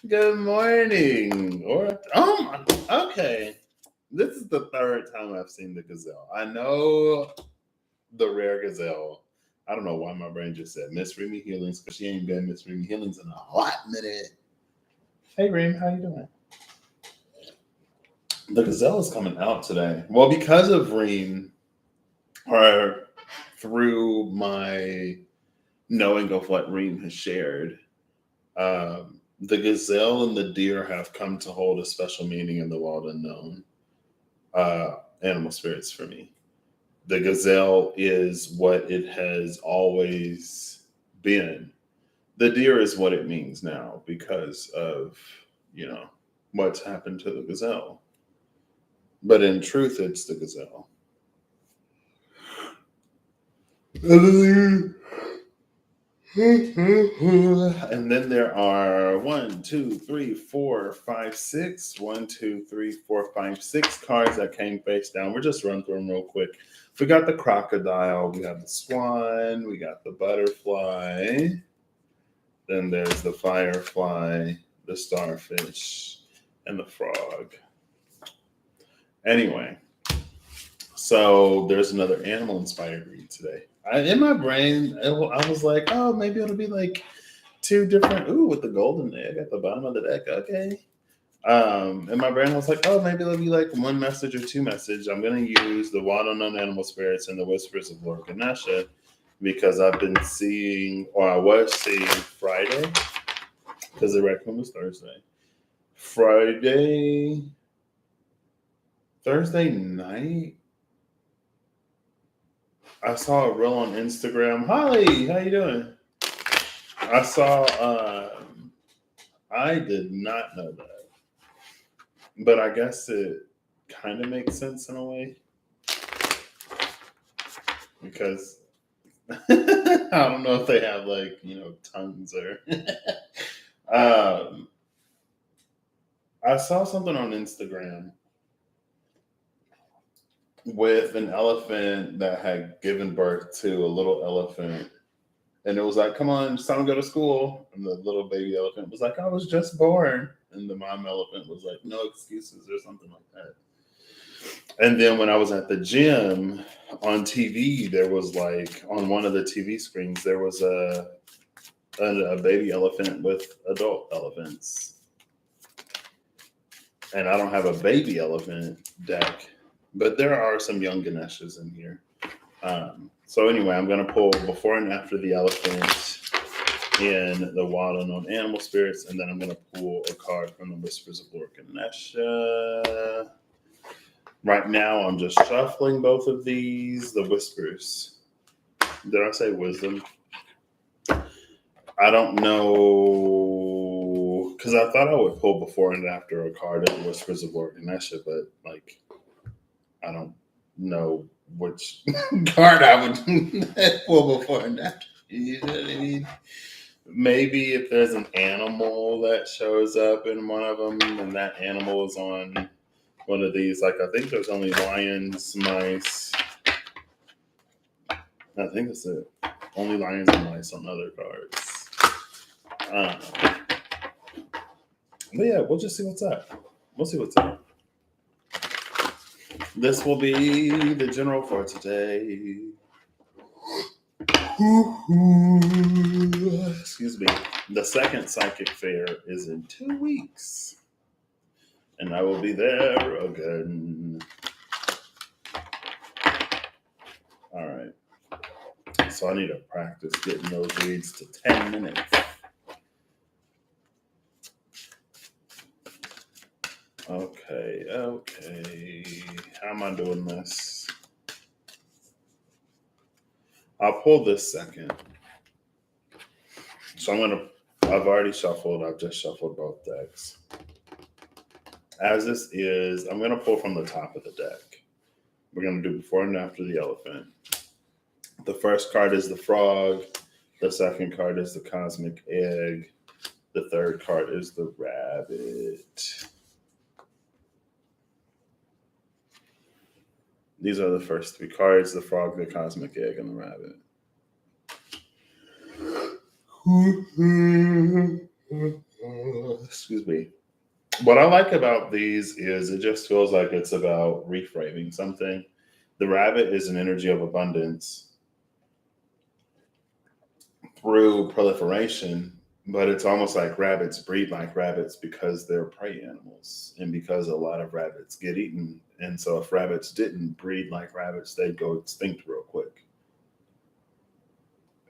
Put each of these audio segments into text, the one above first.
Good morning. Okay. This is the third time I've seen the gazelle. I know the rare gazelle. I don't know why my brain just said Miss Remy Healings because she ain't been Miss Remy Healings in a hot minute. Hey, Reem, how you doing? The gazelle is coming out today. Well, because of Reem, or through my knowing of what Reem has shared, the gazelle and the deer have come to hold a special meaning in the wild unknown animal spirits for me. The gazelle is what it has always been. The deer is what it means now because of, you know, what's happened to the gazelle. But in truth, it's the gazelle. And then there are 6 cards that came face down. We'll just run through them real quick. We got the crocodile, we got the swan, we got the butterfly, then there's the firefly, the starfish, and the frog. Anyway, so there's another animal inspired read today. In my brain, I was like, oh, maybe it'll be like 2 different. Ooh, with the golden egg at the bottom of the deck. Okay. In my brain, I was like, oh, maybe it'll be like 1 message or 2 message. I'm gonna use the wild unknown animal spirits and the whispers of Lord Ganesha because I've been seeing, or I was seeing Friday, because the raccoon was Thursday. Thursday night, I saw a reel on Instagram. Holly, how you doing? I saw. I did not know that, but I guess it kind of makes sense in a way because I don't know if they have like tongues or. I saw something on Instagram with an elephant that had given birth to a little elephant. And it was like, come on, it's time to go to school. And the little baby elephant was like, I was just born. And the mom elephant was like, no excuses or something like that. And then when I was at the gym on TV, there was like, on one of the TV screens, there was a baby elephant with adult elephants. And I don't have a baby elephant deck, but there are some young Ganeshas in here. So anyway, I'm going to pull before and after the elephant in the wild unknown animal spirits, and then I'm going to pull a card from the whispers of Lord Ganesha. Right now, I'm just shuffling both of these. The whispers. Did I say wisdom? I don't know, because I thought I would pull before and after a card of the whispers of Lord Ganesha, but like, I don't know which card I would pull before and after. You know what I mean? Maybe if there's an animal that shows up in one of them, and that animal is on one of these. Like I think there's only lions, mice. I think that's it. Only lions and mice on other cards. But yeah, we'll just see what's up. We'll see what's up. This will be the general for today. Excuse me. The second psychic fair is in 2 weeks. And I will be there again. All right. So I need to practice getting those reads to 10 minutes. Okay. How am I doing this? I'll pull this second. So I've already shuffled. I've just shuffled both decks. As this is, I'm going to pull from the top of the deck. We're going to do before and after the elephant. The first card is the frog. The second card is the cosmic egg. The third card is the rabbit. These are the first 3 cards: the frog, the cosmic egg, and the rabbit. Excuse me. What I like about these is it just feels like it's about reframing something. The rabbit is an energy of abundance through proliferation, but it's almost like rabbits breed like rabbits because they're prey animals and because a lot of rabbits get eaten. And so if rabbits didn't breed like rabbits, they'd go extinct real quick.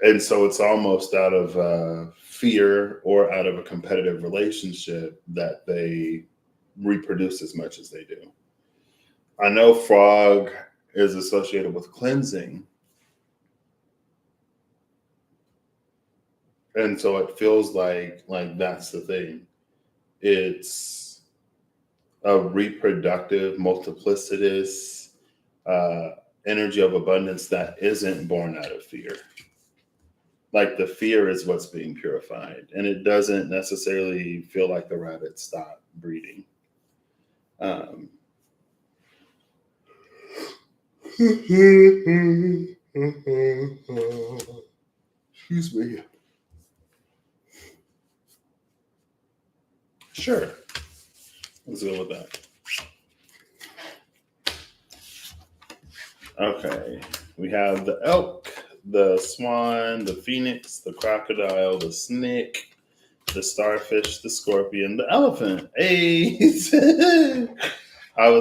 And so it's almost out of fear or out of a competitive relationship that they reproduce as much as they do. I know frog is associated with cleansing, and so it feels like that's the thing. It's a reproductive, multiplicitous uh, energy of abundance that isn't born out of fear. Like the fear is what's being purified, and it doesn't necessarily feel like the rabbit stopped breeding. Um, Excuse me. Sure, let's go with that. Okay, we have the elk, the swan, the phoenix, the crocodile, the snake, the starfish, the scorpion, the elephant. Hey,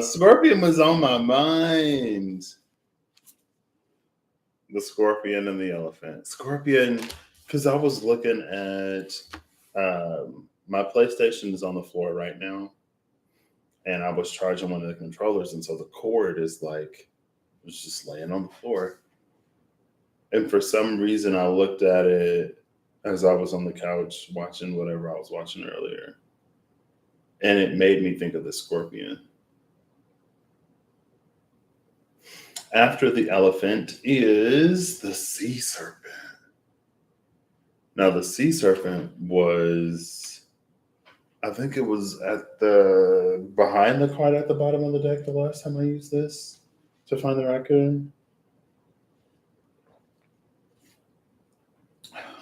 scorpion was on my mind. The scorpion and the elephant. Scorpion, because I was looking at my PlayStation is on the floor right now, and I was charging one of the controllers, and so the cord is like it's just laying on the floor. And for some reason, I looked at it as I was on the couch watching whatever I was watching earlier, and it made me think of the scorpion. After the elephant is the sea serpent. Now, the sea serpent was, I think it was at the behind the card at the bottom of the deck the last time I used this to find the raccoon.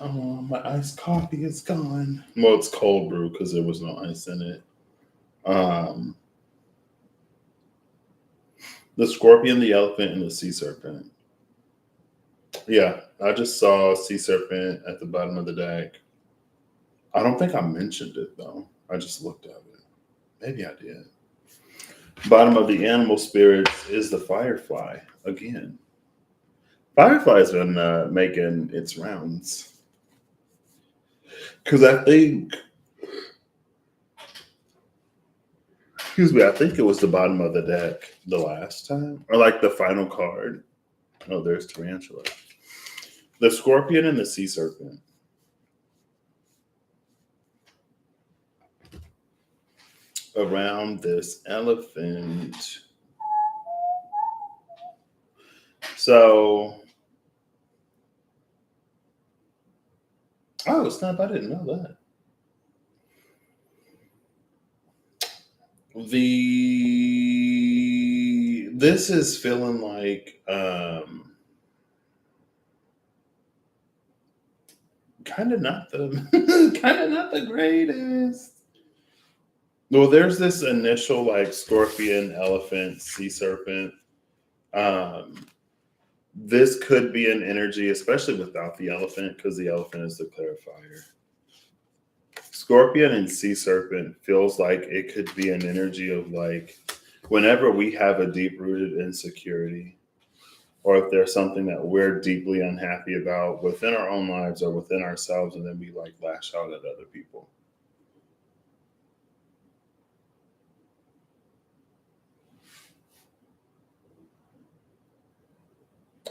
Oh, my iced coffee is gone. Well, it's cold brew because there was no ice in it. Um, the scorpion, the elephant, and the sea serpent. Yeah, I just saw sea serpent at the bottom of the deck. I don't think I mentioned it though. I just looked at it. Maybe I did. Bottom of the animal spirits is the firefly again. Firefly's been making its rounds because I think, excuse me, I think it was the bottom of the deck the last time, or like the final card. Oh, there's tarantula. The scorpion and the sea serpent. Around this elephant. So, oh snap! I didn't know that. The this is feeling like kind of not the kind of not the greatest. Well, there's this initial like scorpion, elephant, sea serpent. Um, this could be an energy, especially without the elephant, because the elephant is the clarifier. Scorpion and sea serpent feels like it could be an energy of like whenever we have a deep rooted insecurity, or if there's something that we're deeply unhappy about within our own lives or within ourselves, and then we like lash out at other people.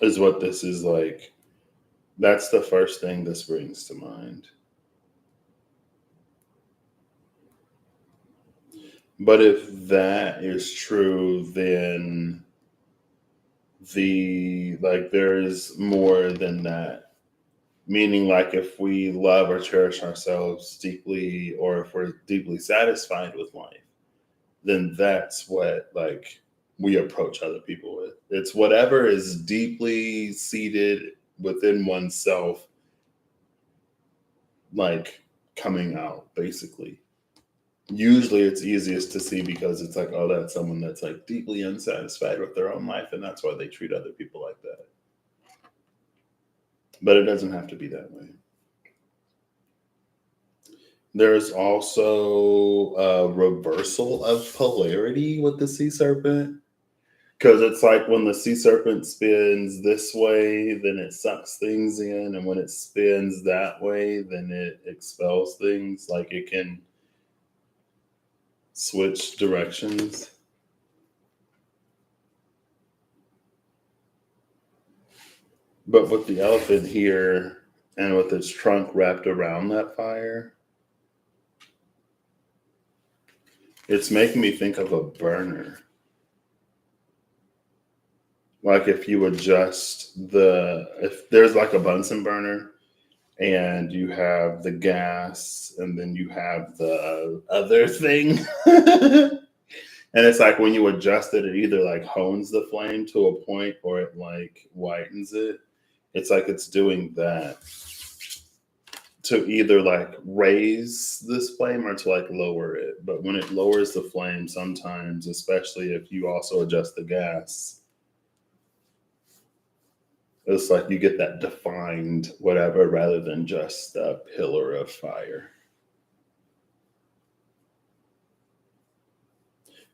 Is what this is like. That's the first thing this brings to mind. But if that is true, then the like there is more than that. Meaning like if we love or cherish ourselves deeply or if we're deeply satisfied with life, then that's what like we approach other people with. It's whatever is deeply seated within oneself like coming out, basically. Usually it's easiest to see because it's like, oh, that's someone that's like deeply unsatisfied with their own life, and that's why they treat other people like that. But it doesn't have to be that way. There's also a reversal of polarity with the sea serpent. Because it's like when the sea serpent spins this way, then it sucks things in. And when it spins that way, then it expels things. Like it can switch directions. But with the elephant here and with its trunk wrapped around that fire, it's making me think of a burner. Like if you adjust if there's like a Bunsen burner and you have the gas and then you have the other thing. And it's like when you adjust it, it either like hones the flame to a point or it like whitens it. It's like it's doing that to either like raise this flame or to like lower it. But when it lowers the flame, sometimes, especially if you also adjust the gas, it's like you get that defined whatever rather than just a pillar of fire.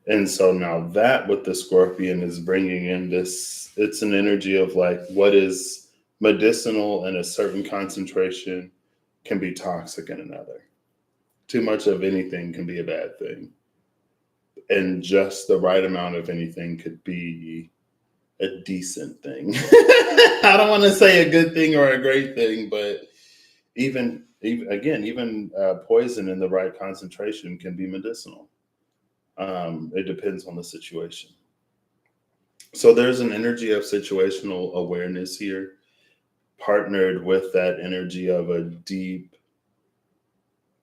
And so now that with the scorpion is bringing in this, it's an energy of like what is medicinal in a certain concentration can be toxic in another. Too much of anything can be a bad thing. And just the right amount of anything could be a decent thing. I don't want to say a good thing or a great thing, but even poison in the right concentration can be medicinal. It depends on the situation. So there's an energy of situational awareness here, partnered with that energy of a deep,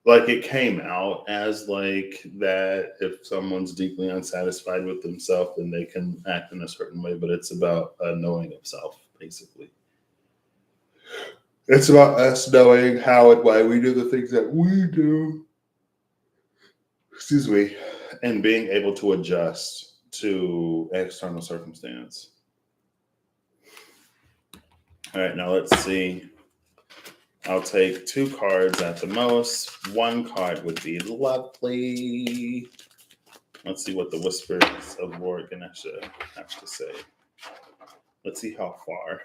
like it came out as like that if someone's deeply unsatisfied with themselves, then they can act in a certain way, but it's about a knowing of self, basically. It's about us knowing how and why we do the things that we do. Excuse me. And being able to adjust to external circumstance. All right, now let's see. I'll take 2 cards at the most. 1 card would be lovely. Let's see what the Whispers of Lord Ganesha have to say. Let's see how far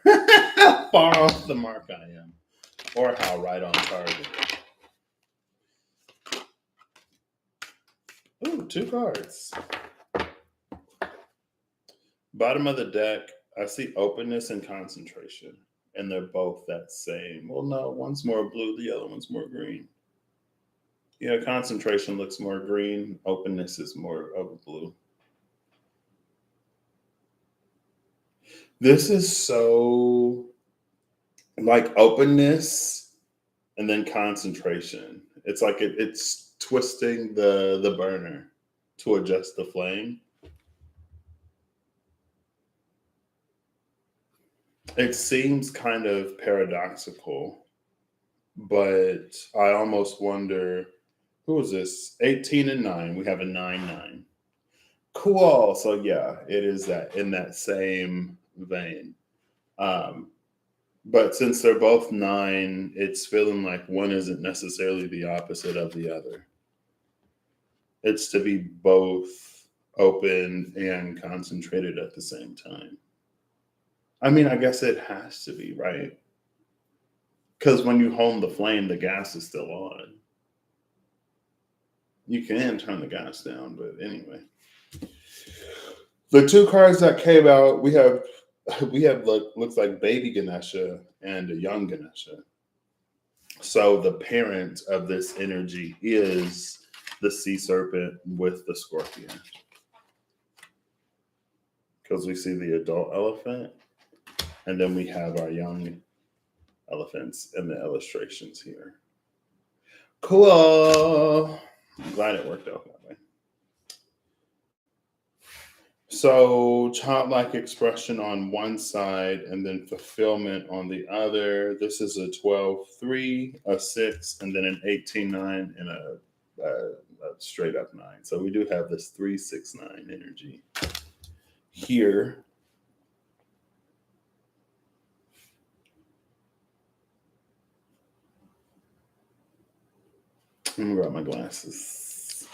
off the mark I am, or how right on target. Ooh, 2 cards. Bottom of the deck, I see openness and concentration, and they're both that same. Well, no, one's more blue, the other one's more green. Yeah, concentration looks more green. Openness is more of a blue. This is so like openness and then concentration. It's like it's twisting the burner to adjust the flame. It seems kind of paradoxical, but I almost wonder who is this? 18 and 9. We have a 9-9. Cool. So yeah, it is that in that same vein. But since they're both 9, it's feeling like one isn't necessarily the opposite of the other. It's to be both open and concentrated at the same time. I mean, I guess it has to be, right? Because when you hone the flame, the gas is still on. You can turn the gas down, but anyway. The 2 cards that came out, we have looks like baby Ganesha and a young Ganesha. So the parent of this energy is the sea serpent with the scorpion. Because we see the adult elephant, and then we have our young elephants in the illustrations here. Cool. I'm glad it worked out that way. So childlike expression on one side and then fulfillment on the other. This is a 12-3, a 6, and then an 18-9 and a straight up 9. So we do have this 3-6-9 energy here. Let me grab my glasses.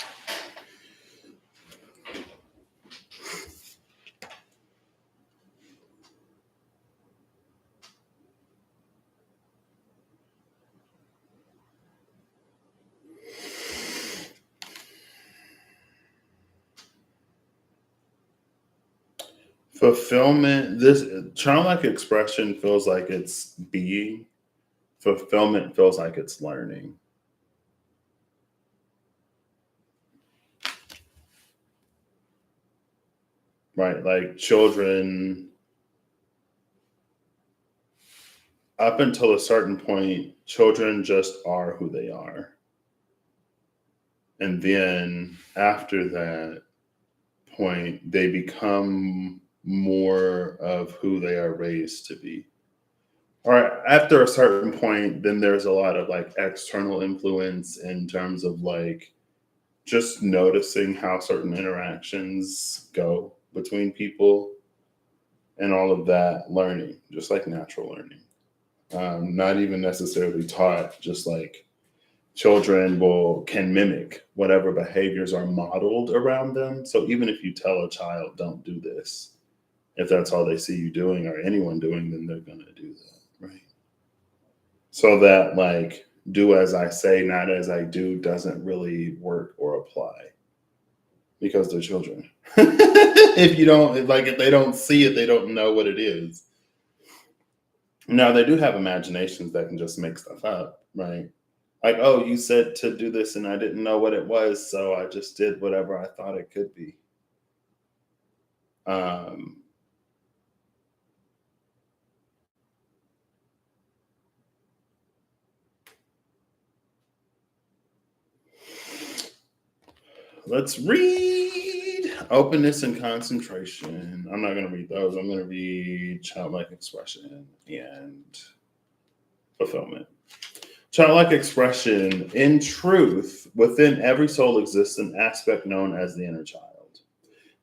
Fulfillment, this childlike expression feels like it's being, fulfillment feels like it's learning. Right? Like children, up until a certain point, children just are who they are. And then after that point, they become more of who they are raised to be. All right, after a certain point, then there's a lot of like external influence in terms of like just noticing how certain interactions go between people and all of that learning, just like natural learning. Not even necessarily taught, just like children can mimic whatever behaviors are modeled around them. So even if you tell a child, don't do this, if that's all they see you doing or anyone doing, then they're going to do that. Right. So that like do as I say, not as I do doesn't really work or apply because they're children. If you don't like, if they don't see it, they don't know what it is. Now they do have imaginations that can just make stuff up, right? Like, oh, you said to do this and I didn't know what it was, so I just did whatever I thought it could be. Um, let's read openness and concentration. I'm not going to read those. I'm going to read childlike expression and fulfillment. Childlike expression, in truth, within every soul exists an aspect known as the inner child.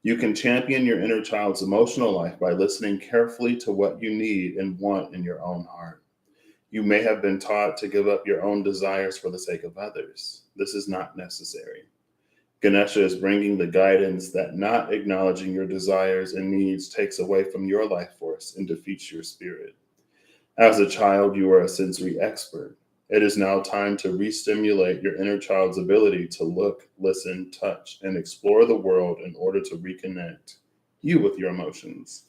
You can champion your inner child's emotional life by listening carefully to what you need and want in your own heart. You may have been taught to give up your own desires for the sake of others. This is not necessary. Ganesha is bringing the guidance that not acknowledging your desires and needs takes away from your life force and defeats your spirit. As a child, you are a sensory expert. It is now time to re-stimulate your inner child's ability to look, listen, touch, and explore the world in order to reconnect you with your emotions.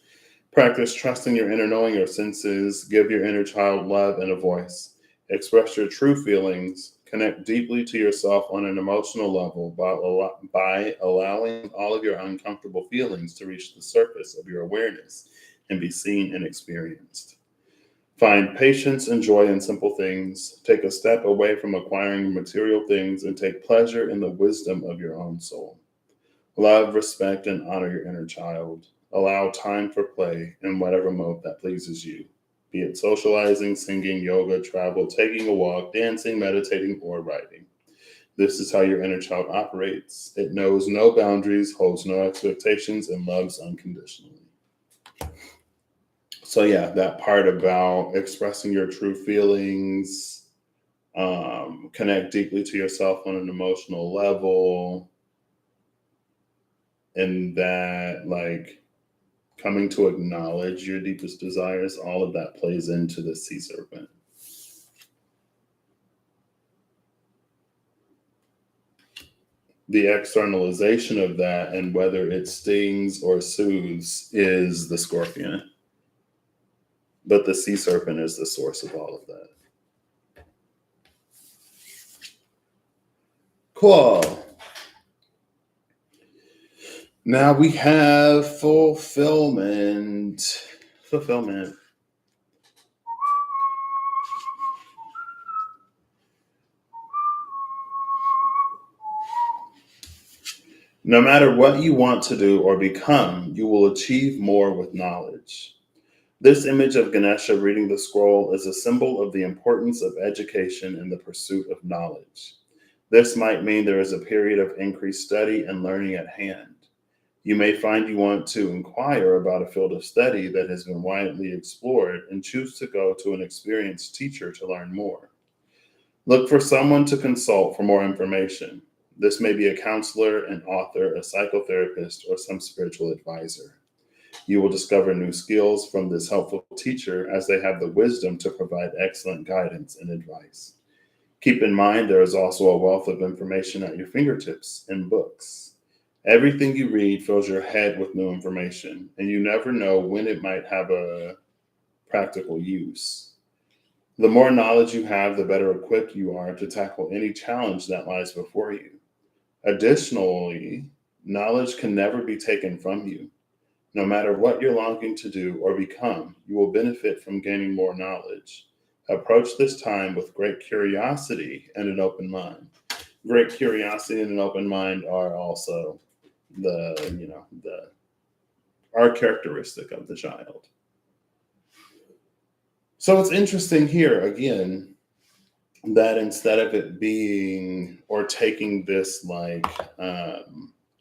Practice trusting your inner knowing, your senses. Give your inner child love and a voice. Express your true feelings. Connect deeply to yourself on an emotional level by allowing all of your uncomfortable feelings to reach the surface of your awareness and be seen and experienced. Find patience and joy in simple things. Take a step away from acquiring material things and take pleasure in the wisdom of your own soul. Love, respect, and honor your inner child. Allow time for play in whatever mode that pleases you, be it socializing, singing, yoga, travel, taking a walk, dancing, meditating, or writing. This is how your inner child operates. It knows no boundaries, holds no expectations, and loves unconditionally. So, yeah, that part about expressing your true feelings, connect deeply to yourself on an emotional level, and that, like, coming to acknowledge your deepest desires, all of that plays into the sea serpent. The externalization of that and whether it stings or soothes is the scorpion. But the sea serpent is the source of all of that. Cool. Now we have fulfillment. Fulfillment. No matter what you want to do or become, you will achieve more with knowledge. This image of Ganesha reading the scroll is a symbol of the importance of education in the pursuit of knowledge. This might mean there is a period of increased study and learning at hand. You may find you want to inquire about a field of study that has been widely explored and choose to go to an experienced teacher to learn more. Look for someone to consult for more information. This may be a counselor, an author, a psychotherapist, or some spiritual advisor. You will discover new skills from this helpful teacher as they have the wisdom to provide excellent guidance and advice. Keep in mind there is also a wealth of information at your fingertips in books. Everything you read fills your head with new information, and you never know when it might have a practical use. The more knowledge you have, the better equipped you are to tackle any challenge that lies before you. Additionally, knowledge can never be taken from you. No matter what you're longing to do or become, you will benefit from gaining more knowledge. Approach this time with great curiosity and an open mind. Great curiosity and an open mind are also the are characteristic of the child. So it's interesting here again that instead of it being or taking this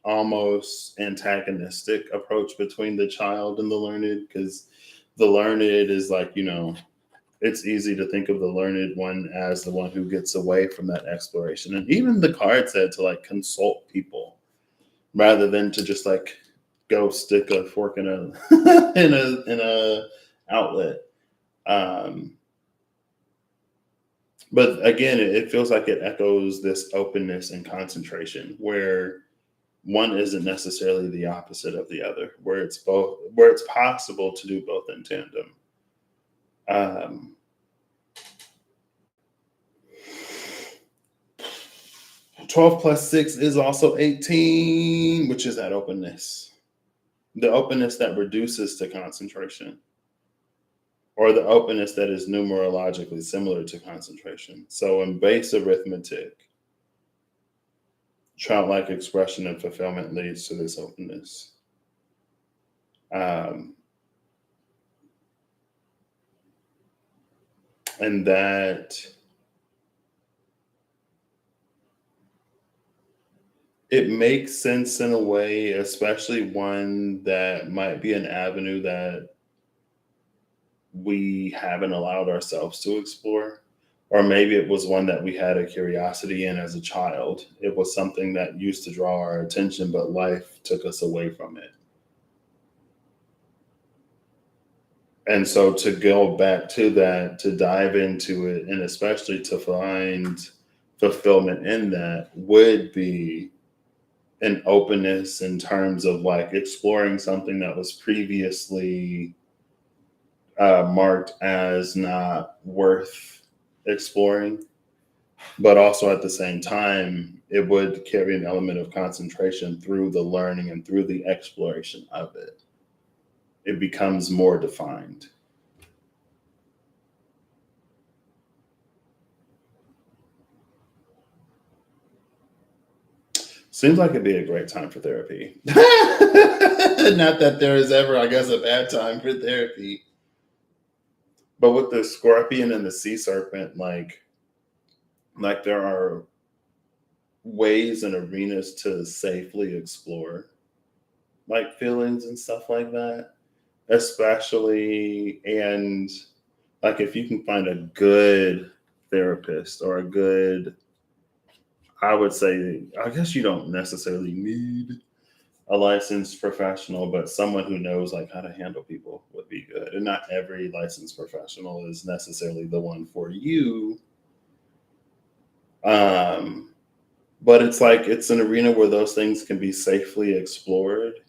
almost antagonistic approach between the child and the learned, because the learned is it's easy to think of the learned one as the one who gets away from that exploration. And even the card said to consult people rather than to just go stick a fork in a in a outlet. But again, it feels like it echoes this openness and concentration where one isn't necessarily the opposite of the other, where it's possible to do both in tandem. Um, 12 plus 6 is also 18, which is that openness. The openness that reduces to concentration, or the openness that is numerologically similar to concentration. So in base arithmetic, childlike expression and fulfillment leads to this openness. And that it makes sense in a way, especially one that might be an avenue that we haven't allowed ourselves to explore. Or maybe it was one that we had a curiosity in as a child. It was something that used to draw our attention, but life took us away from it. And so to go back to that, to dive into it, and especially to find fulfillment in that would be an openness in terms of exploring something that was previously marked as not worth exploring, but also at the same time, it would carry an element of concentration through the learning and through the exploration of it. It becomes more defined. Seems like it'd be a great time for therapy. Not that there is ever, I guess, a bad time for therapy. But with the scorpion and the sea serpent, like there are ways and arenas to safely explore feelings and stuff like that, especially, and if you can find a good therapist or a good, I would say, I guess you don't necessarily need a licensed professional, but someone who knows how to handle people would be good. And not every licensed professional is necessarily the one for you. But it's an arena where those things can be safely explored.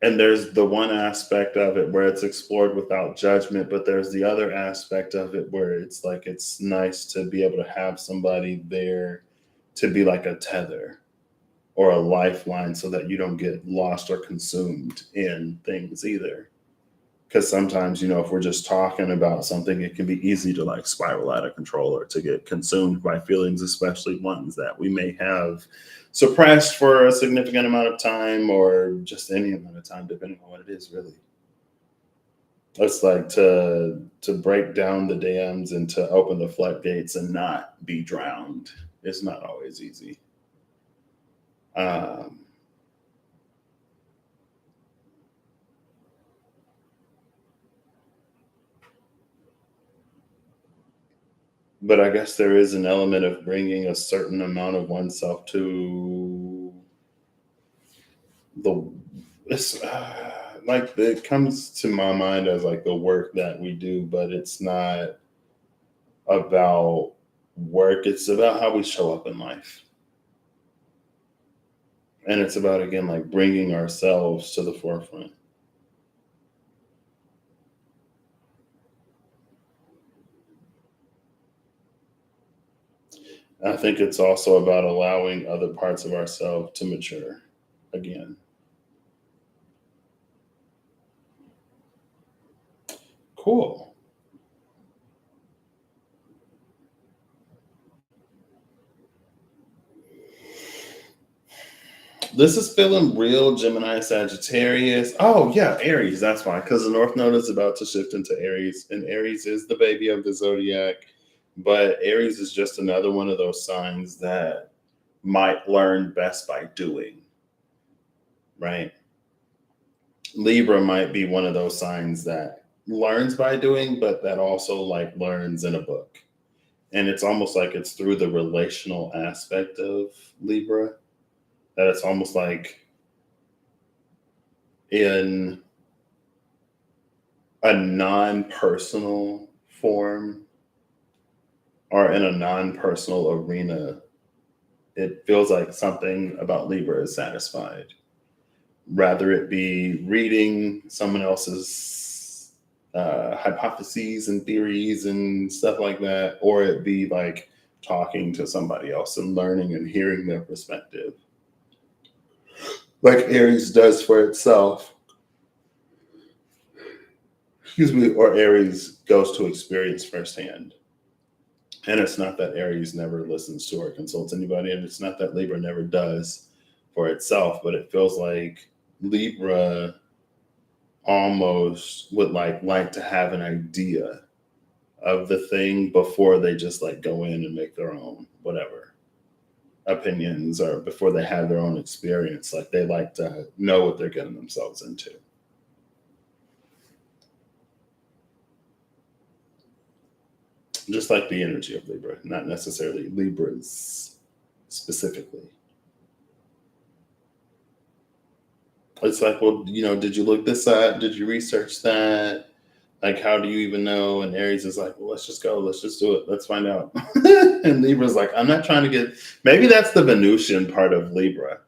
And there's the one aspect of it where it's explored without judgment, but there's the other aspect of it where it's it's nice to be able to have somebody there to be like a tether or a lifeline so that you don't get lost or consumed in things either. Because sometimes, if we're just talking about something, it can be easy to like spiral out of control or to get consumed by feelings, especially ones that we may have suppressed for a significant amount of time or just any amount of time, depending on what it is, really. It's like to break down the dams and to open the floodgates and not be drowned. It's not always easy. Um, but I guess there is an element of bringing a certain amount of oneself to the. It's like it comes to my mind as like the work that we do, but it's not about work. It's about how we show up in life. And it's about, again, like bringing ourselves to the forefront. I think it's also about allowing other parts of ourselves to mature again. Cool. This is feeling real Gemini Sagittarius. Oh, yeah, Aries. That's why. Because the North Node is about to shift into Aries, and Aries is the baby of the zodiac. But Aries is just another one of those signs that might learn best by doing, right? Libra might be one of those signs that learns by doing, but that also like learns in a book. And it's almost like it's through the relational aspect of Libra that it's almost like in a non-personal form or in a non-personal arena, it feels like something about Libra is satisfied. Rather it be reading someone else's hypotheses and theories and stuff like that, or it be like talking to somebody else and learning and hearing their perspective, like Aries does for itself. Excuse me, or Aries goes to experience firsthand. And it's not that Aries never listens to or consults anybody, and it's not that Libra never does for itself, but it feels like Libra almost would like to have an idea of the thing before they just like go in and make their own whatever opinions or before they have their own experience. Like they like to know what they're getting themselves into. Just like the energy of Libra, not necessarily Libras specifically. It's like, well, did you look this up? Did you research that? Like, how do you even know? And Aries is like, well, let's just go. Let's just do it. Let's find out. And Libra's like, I'm not trying to get, maybe that's the Venusian part of Libra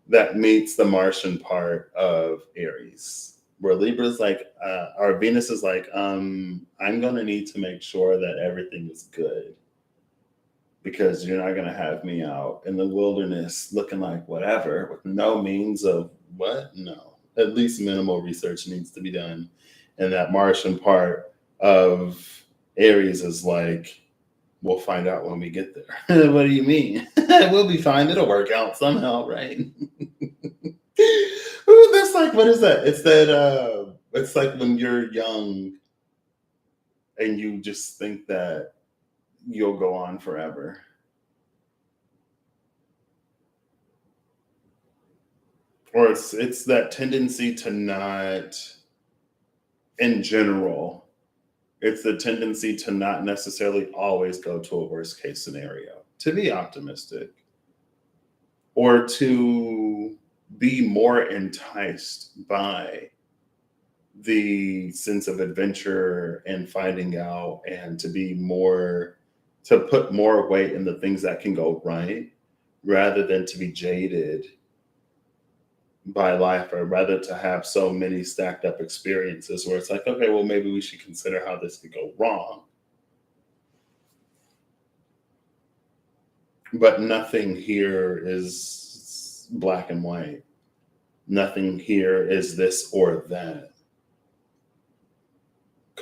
that meets the Martian part of Aries, where Libra's like, our Venus is like, I'm going to need to make sure that everything is good because you're not going to have me out in the wilderness looking like whatever with no means of what? No. At least minimal research needs to be done. And that Martian part of Aries is like, we'll find out when we get there. What do you mean? We'll be fine. It'll work out somehow, right? Ooh, that's like, what is that? It's like when you're young and you just think that you'll go on forever. Or it's that tendency to not, in general, it's the tendency to not necessarily always go to a worst case scenario, to be optimistic, or to be more enticed by the sense of adventure and finding out, and to put more weight in the things that can go right rather than to be jaded by life, or rather to have so many stacked up experiences where it's like, okay, well, maybe we should consider how this could go wrong. But nothing here is black and white. Nothing here is this or that.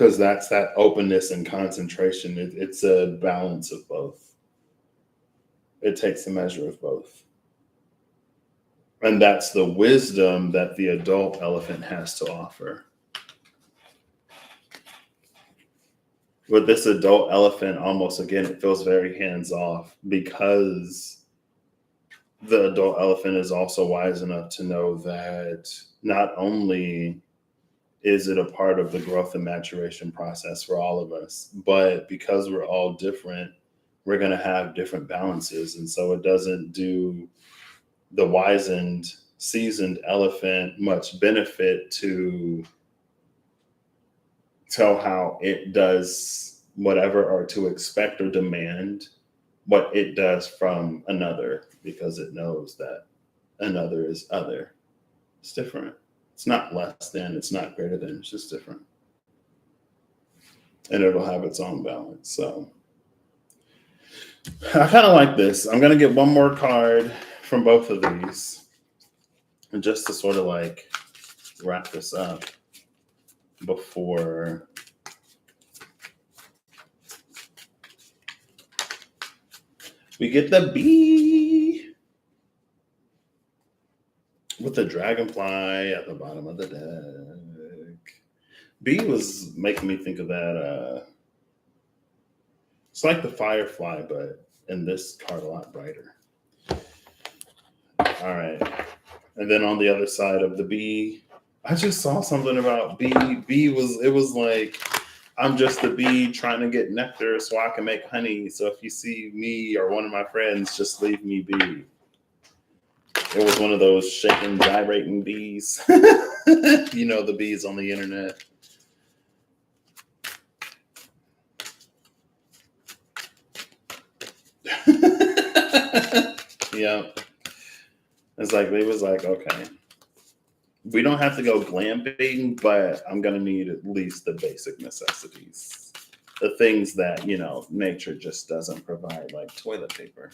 because that's that openness and concentration. It's a balance of both. It takes a measure of both. And that's the wisdom that the adult elephant has to offer. With this adult elephant, almost again, it feels very hands off because the adult elephant is also wise enough to know that not only is it a part of the growth and maturation process for all of us, but because we're all different, we're going to have different balances. And so it doesn't do the wizened, seasoned elephant much benefit to tell how it does whatever, or to expect or demand what it does from another, because it knows that another is other. It's different. It's not less than, it's not greater than, it's just different. And it'll have its own balance. So I kind of like this. I'm going to get one more card from both of these, and just to sort of like wrap this up before we get the bee with the dragonfly at the bottom of the deck. Bee was making me think of that. It's like the firefly, but in this card a lot brighter. All right. And then on the other side of the bee, I just saw something about bee. It was like, I'm just a bee trying to get nectar so I can make honey. So if you see me or one of my friends, just leave me be. It was one of those shaking, gyrating bees. You know, the bees on the internet. Yeah. It's like, they was like, okay, we don't have to go glamping, but I'm going to need at least the basic necessities. The things that, you know, nature just doesn't provide, like toilet paper.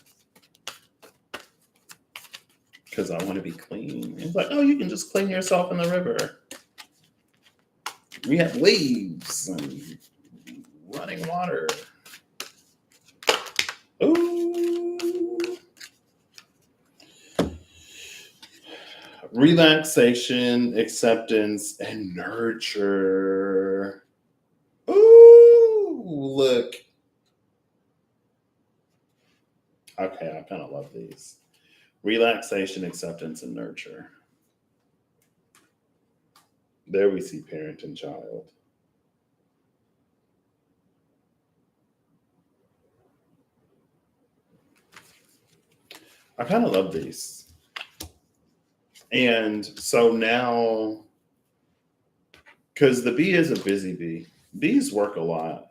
Because I want to be clean. It's like, oh, you can just clean yourself in the river. We have waves and running water. Ooh. Relaxation, acceptance, and nurture. Ooh, look. Okay, I kind of love these. Relaxation, acceptance, and nurture. There we see parent and child. I kind of love these. And so now, because the bee is a busy bee, bees work a lot.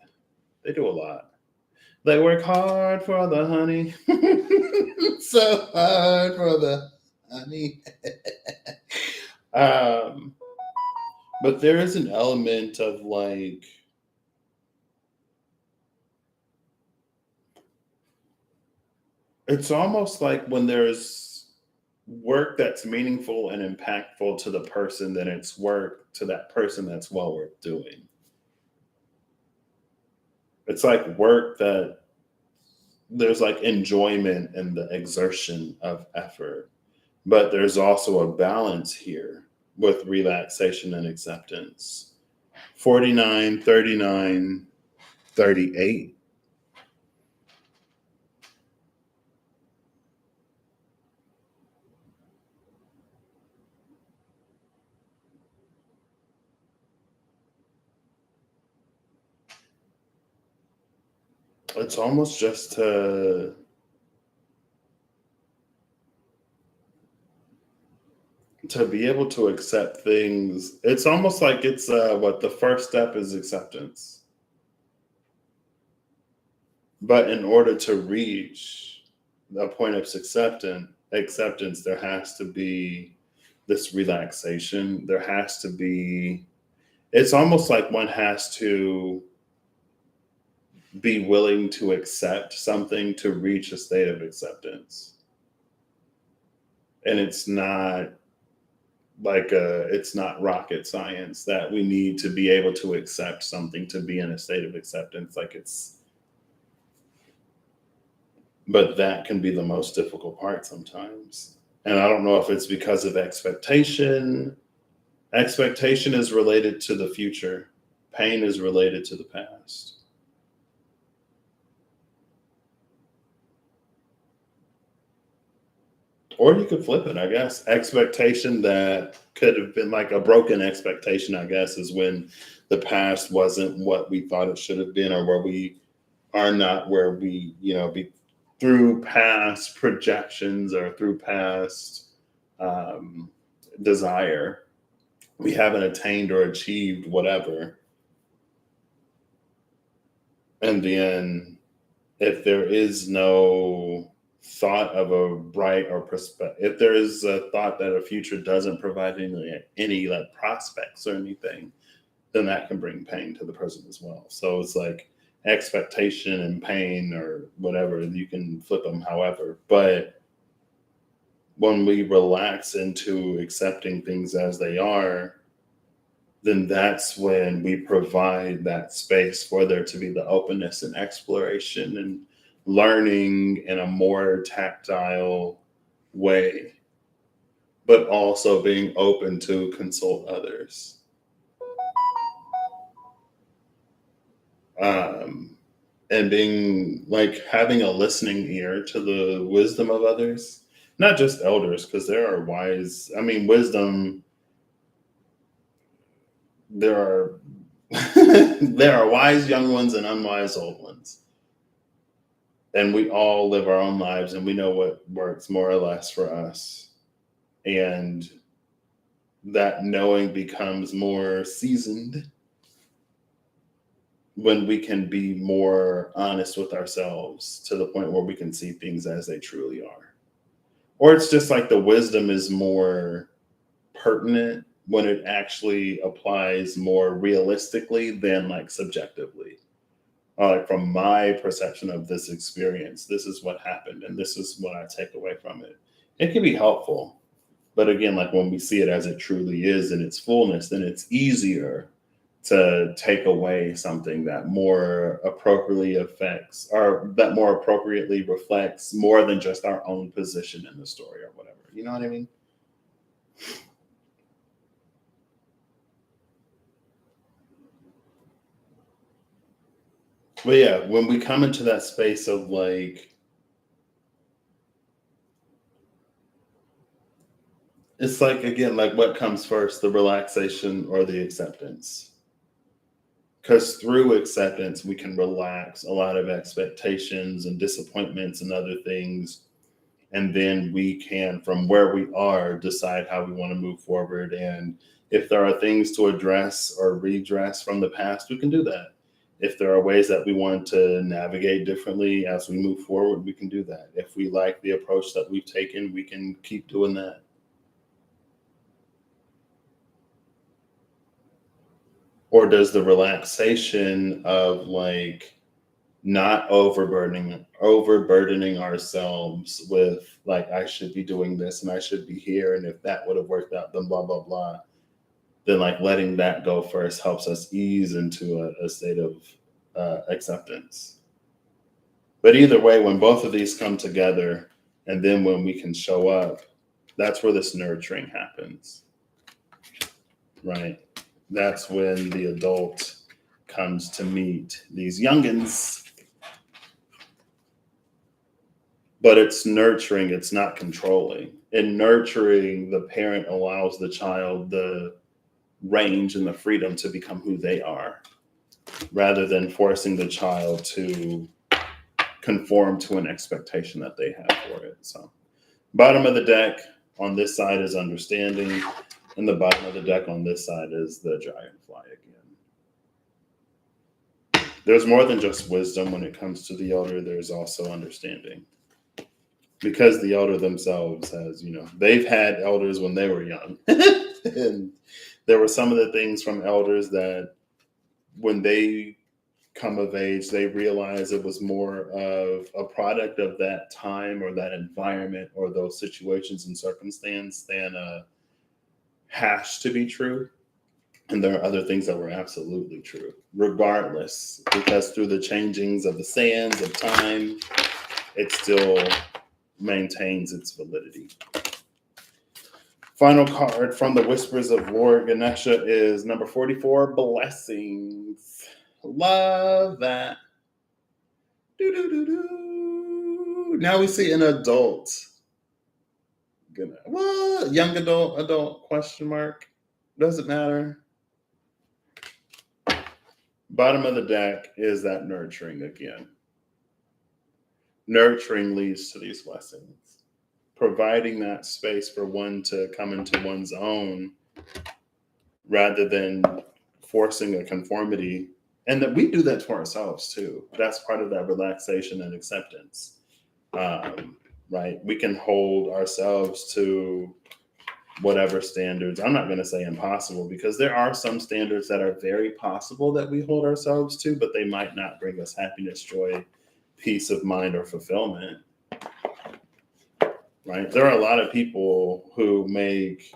They do a lot. They work hard for the honey. So hard for the honey. But there is an element of like, it's almost like when there's work that's meaningful and impactful to the person, then it's work to that person that's well worth doing. It's like work that there's like enjoyment in the exertion of effort, but there's also a balance here with relaxation and acceptance. 49, 39, 38. It's almost just to be able to accept things. It's almost like it's what the first step is acceptance. But in order to reach a point of acceptance, there has to be this relaxation. There has to be, it's almost like one has to be willing to accept something to reach a state of acceptance. And it's not like it's not rocket science that we need to be able to accept something to be in a state of acceptance. Like it's, but that can be the most difficult part sometimes. And I don't know if it's because of expectation. Expectation is related to the future, pain is related to the past. Or you could flip it, I guess. Expectation that could have been like a broken expectation, I guess, is when the past wasn't what we thought it should have been, or where we are not where we, through past projections or through past um, desire, we haven't attained or achieved whatever. And then if there is no thought of a bright or perspective, if there is a thought that a future doesn't provide any like prospects or anything, then that can bring pain to the person as well. So it's like expectation and pain or whatever, you can flip them however. But when we relax into accepting things as they are, then that's when we provide that space for there to be the openness and exploration and learning in a more tactile way, but also being open to consult others. Um, and being like having a listening ear to the wisdom of others, not just elders, because there are wise, I mean, wisdom, there are there are wise young ones and unwise old ones, and we all live our own lives and we know what works more or less for us, and that knowing becomes more seasoned when we can be more honest with ourselves to the point where we can see things as they truly are. Or it's just like the wisdom is more pertinent when it actually applies more realistically than like subjectively. Like from my perception of this experience, this is what happened and this is what I take away from it. It can be helpful. But again, like when we see it as it truly is in its fullness, then it's easier to take away something that more appropriately affects or that more appropriately reflects more than just our own position in the story or whatever. You know what I mean? But yeah, when we come into that space of like, it's like, again, like what comes first, the relaxation or the acceptance? Because through acceptance, we can relax a lot of expectations and disappointments and other things. And then we can, from where we are, decide how we want to move forward. And if there are things to address or redress from the past, we can do that. If there are ways that we want to navigate differently as we move forward, we can do that. If we like the approach that we've taken, we can keep doing that. Or does the relaxation of like not overburdening ourselves with like I should be doing this and I should be here and if that would have worked out then blah blah blah, then like letting that go first helps us ease into a state of acceptance. But either way, when both of these come together and then when we can show up, that's where this nurturing happens, right? That's when the adult comes to meet these youngins. But it's nurturing, it's not controlling. In nurturing, the parent allows the child the range and the freedom to become who they are rather than forcing the child to conform to an expectation that they have for it. So, bottom of the deck on this side is understanding, and the bottom of the deck on this side is the dragonfly again. There's more than just wisdom when it comes to the elder, there's also understanding. Because the elder themselves has, they've had elders when they were young. And there were some of the things from elders that when they come of age, they realize it was more of a product of that time or that environment or those situations and circumstance than has to be true. And there are other things that were absolutely true, regardless, because through the changings of the sands of time, it still maintains its validity. Final card from the Whispers of Lord Ganesha is number 44, Blessings. Love that. Do-do-do-do. Now we see an adult. Well, young adult, question mark. Doesn't matter. Bottom of the deck is that nurturing again. Nurturing leads to these blessings. Providing that space for one to come into one's own rather than forcing a conformity. And that we do that to ourselves too. That's part of that relaxation and acceptance. Right? We can hold ourselves to whatever standards. I'm not going to say impossible, because there are some standards that are very possible that we hold ourselves to, but they might not bring us happiness, joy, peace of mind, or fulfillment. Right? There are a lot of people who make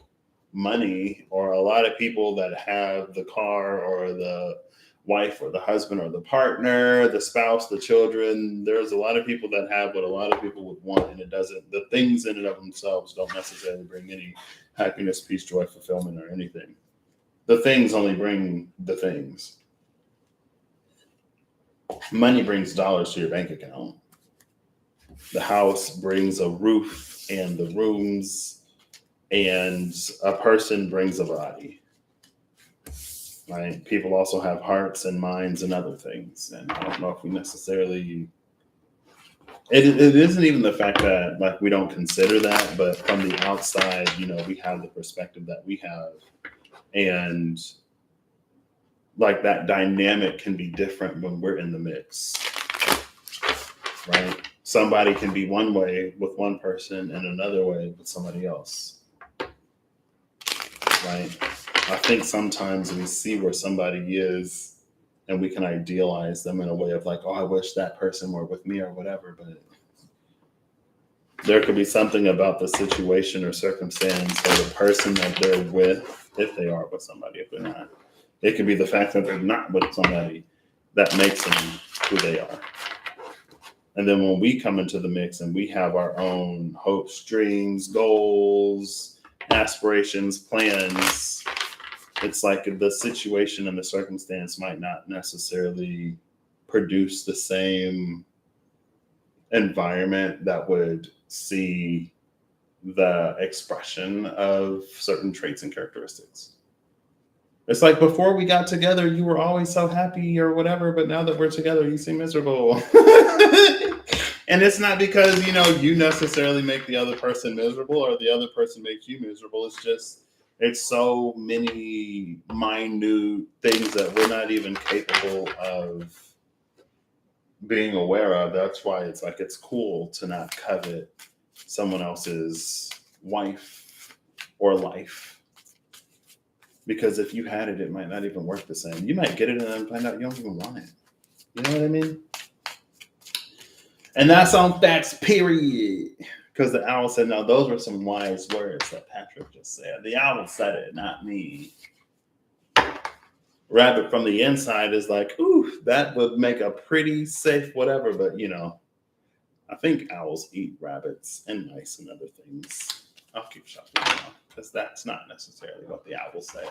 money, or a lot of people that have the car or the wife or the husband or the partner, the spouse, the children. There's a lot of people that have what a lot of people would want, and the things in and of themselves don't necessarily bring any happiness, peace, joy, fulfillment, or anything. The things only bring the things. Money brings dollars to your bank account. The house brings a roof and the rooms, and a person brings a body. Right? People also have hearts and minds and other things. And I don't know if we necessarily, it isn't even the fact that like we don't consider that, but from the outside, we have the perspective that we have. And like that dynamic can be different when we're in the mix. Right? Somebody can be one way with one person and another way with somebody else. Right? I think sometimes we see where somebody is and we can idealize them in a way of like, oh, I wish that person were with me or whatever. But there could be something about the situation or circumstance or the person that they're with, if they are with somebody, if they're not. It could be the fact that they're not with somebody that makes them who they are. And then when we come into the mix and we have our own hopes, dreams, goals, aspirations, plans, it's like the situation and the circumstance might not necessarily produce the same environment that would see the expression of certain traits and characteristics. It's like before we got together, you were always so happy or whatever, but now that we're together, you seem miserable. And it's not because, you necessarily make the other person miserable or the other person makes you miserable. It's just, it's so many minute things that we're not even capable of being aware of. That's why it's like, it's cool to not covet someone else's wife or life. Because if you had it, it might not even work the same. You might get it and then find out you don't even want it. You know what I mean? And that's on facts, period. Because the owl said, no, those were some wise words that Patrick just said. The owl said it, not me. Rabbit from the inside is like, ooh, that would make a pretty safe whatever. But, I think owls eat rabbits and mice and other things. I'll keep shutting now because that's not necessarily what the owl said.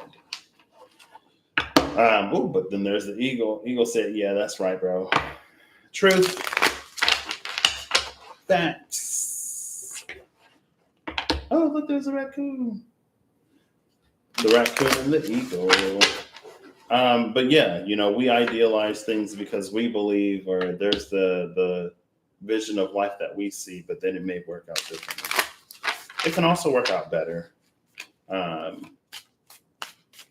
But then there's the eagle. Eagle said, yeah, that's right, bro. Truth. Facts. Oh, look, there's a raccoon. The raccoon and the eagle. But yeah, we idealize things because we believe, or there's the vision of life that we see, but then it may work out differently. It can also work out better.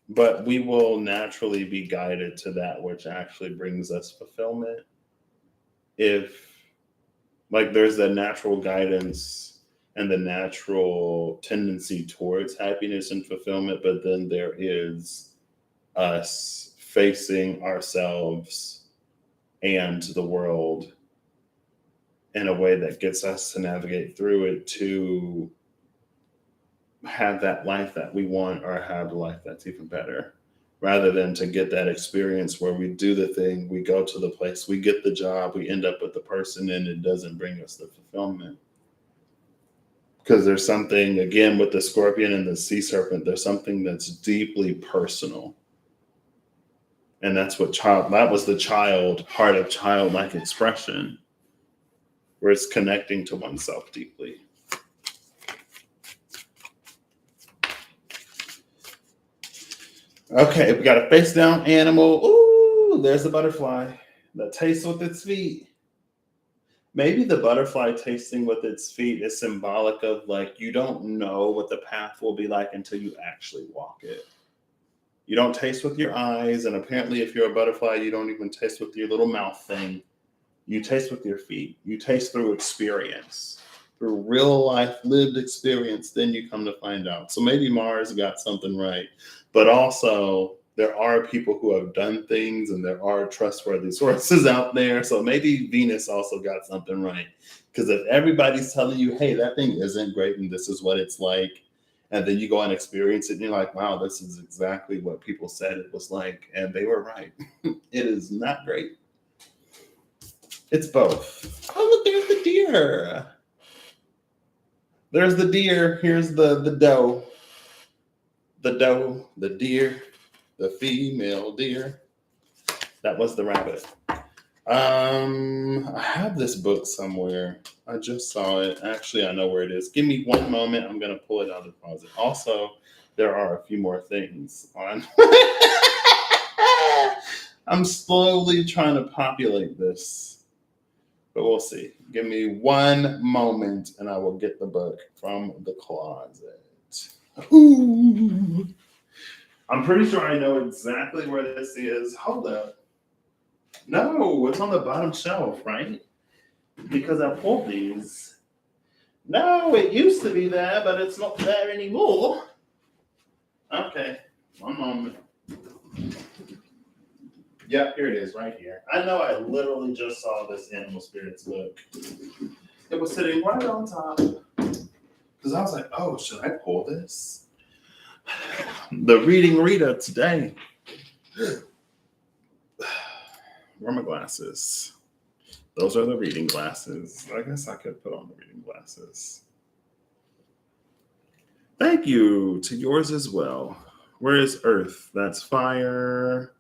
But we will naturally be guided to that which actually brings us fulfillment. If there's the natural guidance and the natural tendency towards happiness and fulfillment, but then there is us facing ourselves and the world in a way that gets us to navigate through it to have that life that we want or have a life that's even better, rather than to get that experience where we do the thing, we go to the place, we get the job, we end up with the person, and it doesn't bring us the fulfillment. Because there's something, again, with the scorpion and the sea serpent, there's something that's deeply personal. And that's what that was the child, part of childlike expression, where it's connecting to oneself deeply. Okay, we got a face down animal. Ooh, there's a butterfly that tastes with its feet. Maybe the butterfly tasting with its feet is symbolic of like, you don't know what the path will be like until you actually walk it. You don't taste with your eyes, and apparently, if you're a butterfly, you don't even taste with your little mouth thing. You taste with your feet. You taste through experience, through real life lived experience. Then you come to find out. So maybe Mars got something right, but also there are people who have done things, and there are trustworthy sources out there. So maybe Venus also got something right, because if everybody's telling you, "Hey, that thing isn't great, and this is what it's like," and then you go and experience it, and you're like, "Wow, this is exactly what people said it was like," and they were right. It is not great. It's both. Oh, look, there's the deer. There's the deer. Here's the doe. The doe, the deer, the female deer. That was the rabbit. I have this book somewhere. I just saw it. Actually, I know where it is. Give me one moment. I'm gonna pull it out of the closet. Also, there are a few more things on. I'm slowly trying to populate this, but we'll see. Give me one moment, and I will get the book from the closet. Ooh. I'm pretty sure I know exactly where this is. Hold up. No, it's on the bottom shelf, right? Because I pulled these. No, it used to be there, but it's not there anymore. Okay, one moment. Yep, here it is, right here. I know I literally just saw this Animal Spirits book. It was sitting right on top. Because I was like, oh, should I pull this? The reading reader today. Where are my glasses? Those are the reading glasses. I guess I could put on the reading glasses. Thank you to yours as well. Where is Earth? That's fire.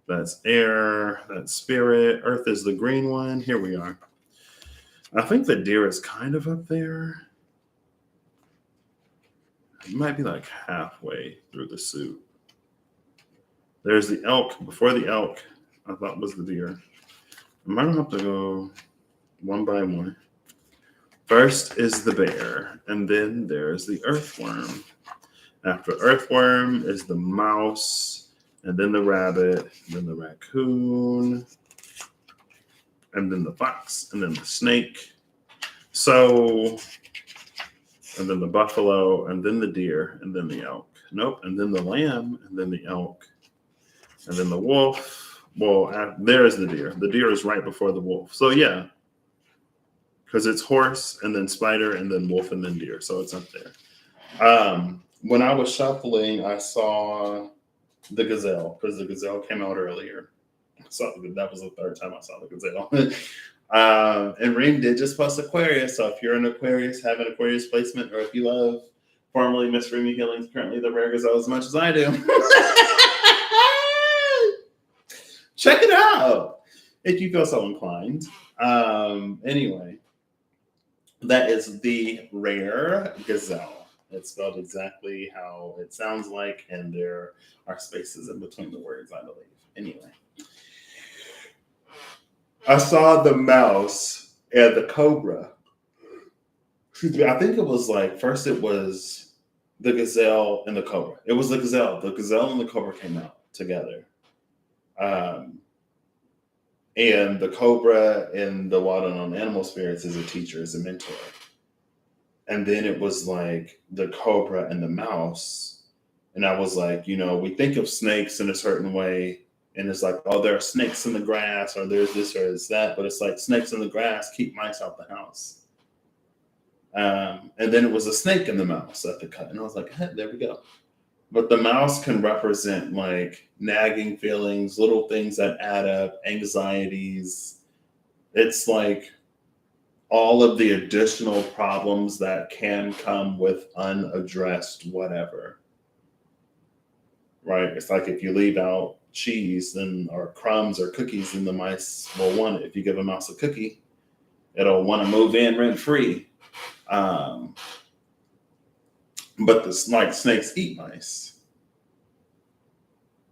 That's air. That's spirit. Earth is the green one. Here we are. I think the deer is kind of up there. It might be like halfway through the suit. There's the elk. Before the elk, I thought was the deer. I might have to go one by one. First is the bear, and then there's the earthworm. After earthworm is the mouse, and then the rabbit, and then the raccoon, and then the fox, and then the snake. So, and then the buffalo, and then the deer, and then the elk. Nope, and then the lamb, and then the elk, and then the wolf. Well, there's the deer. The deer is right before the wolf. So yeah, because it's horse, and then spider, and then wolf, and then deer. So it's up there. When I was shuffling, I saw the gazelle, because the gazelle came out earlier. So that was the third time I saw the gazelle. And Reem did just post Aquarius. So if you're an Aquarius, have an Aquarius placement, or if you love formerly Miss Remy Healings, currently the rare gazelle as much as I do. Check it out if you feel so inclined. Anyway, that is the rare gazelle. It's spelled exactly how it sounds like, and there are spaces in between the words, I believe. Anyway, I saw the mouse and the cobra. Excuse me, I think it was like, first it was the gazelle and the cobra. It was the gazelle. The gazelle and the cobra came out together. And the cobra in the Wild Unknown Animal Spirits is a teacher, is a mentor. And then it was like the cobra and the mouse. And I was like, we think of snakes in a certain way. And it's like, oh, there are snakes in the grass, or there's this or there's that. But it's like, snakes in the grass keep mice out the house. And then it was a snake and the mouse at the cut. And I was like, hey, there we go. But the mouse can represent like nagging feelings, little things that add up, anxieties. It's like all of the additional problems that can come with unaddressed whatever, right? It's like if you leave out cheese then or crumbs or cookies, then the mice will want it. If you give a mouse a cookie, it'll want to move in rent free. Um, but the like snakes eat mice,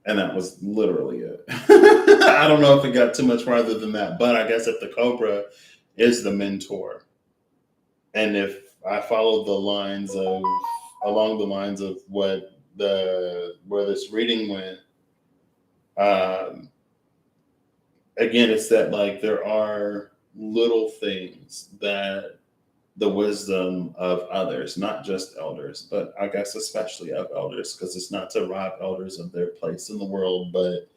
and that was literally it. I don't know if it got too much farther than that, but I guess if the cobra is the mentor, and if I followed the lines of along the lines of what the where this reading went, um, again, it's that like there are little things that the wisdom of others, not just elders, but I guess especially of elders, because it's not to rob elders of their place in the world, but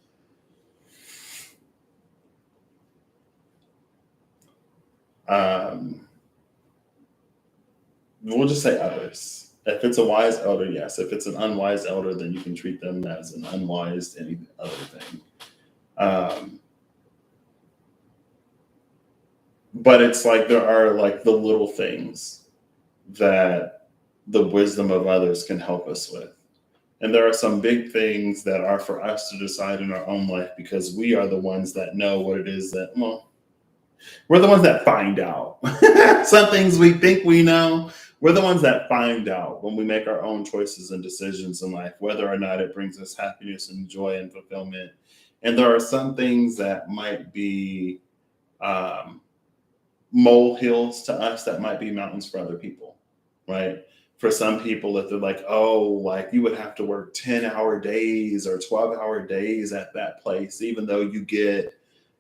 we'll just say others. If it's a wise elder, yes. If it's an unwise elder, then you can treat them as an unwise any other thing. Um, but it's like there are like the little things that the wisdom of others can help us with. And there are some big things that are for us to decide in our own life because we are the ones that know what it is that, well, we're the ones that find out. Some things we think we know, we're the ones that find out when we make our own choices and decisions in life, whether or not it brings us happiness and joy and fulfillment. And there are some things that might be um, molehills to us that might be mountains for other people, right? For some people, if they're like, oh, like you would have to work 10-hour days or 12-hour days at that place, even though